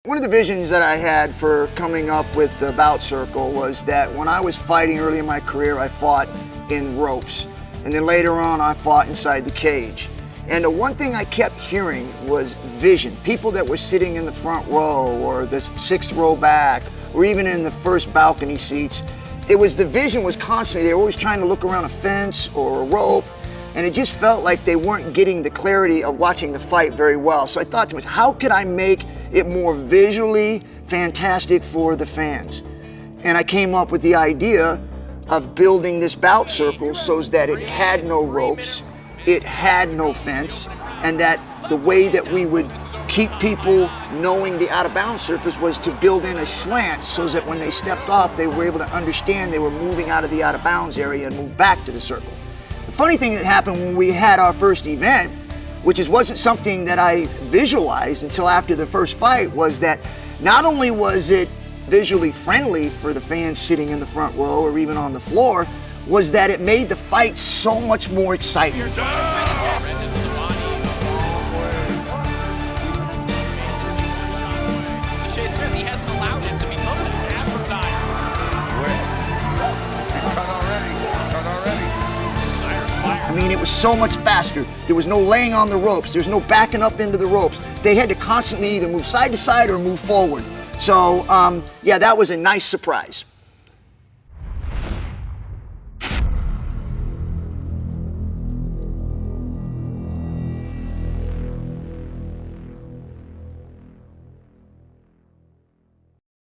One of the visions that I had for coming up with the bout circle was that when I was fighting early in my career, I fought in ropes. And then later on, I fought inside the cage. And the one thing I kept hearing was vision. People that were sitting in the front row or the sixth row back, or even in the first balcony seats, the vision was constantly, they were always trying to look around a fence or a rope, and it just felt like they weren't getting the clarity of watching the fight very well. So I thought to myself, how could I make it more visually fantastic for the fans? And I came up with the idea of building this bout circle so that it had no ropes, it had no fence, and that the way that we would keep people knowing the out-of-bounds surface was to build in a slant so that when they stepped off, they were able to understand they were moving out of the out-of-bounds area and move back to the circle. The funny thing that happened when we had our first event, which wasn't something that I visualized until after the first fight, was that not only was it visually friendly for the fans sitting in the front row or even on the floor, was that it made the fight so much more exciting. I mean, it was so much faster. There was no laying on the ropes. There's no backing up into the ropes. They had to constantly either move side to side or move forward. So, yeah, that was a nice surprise.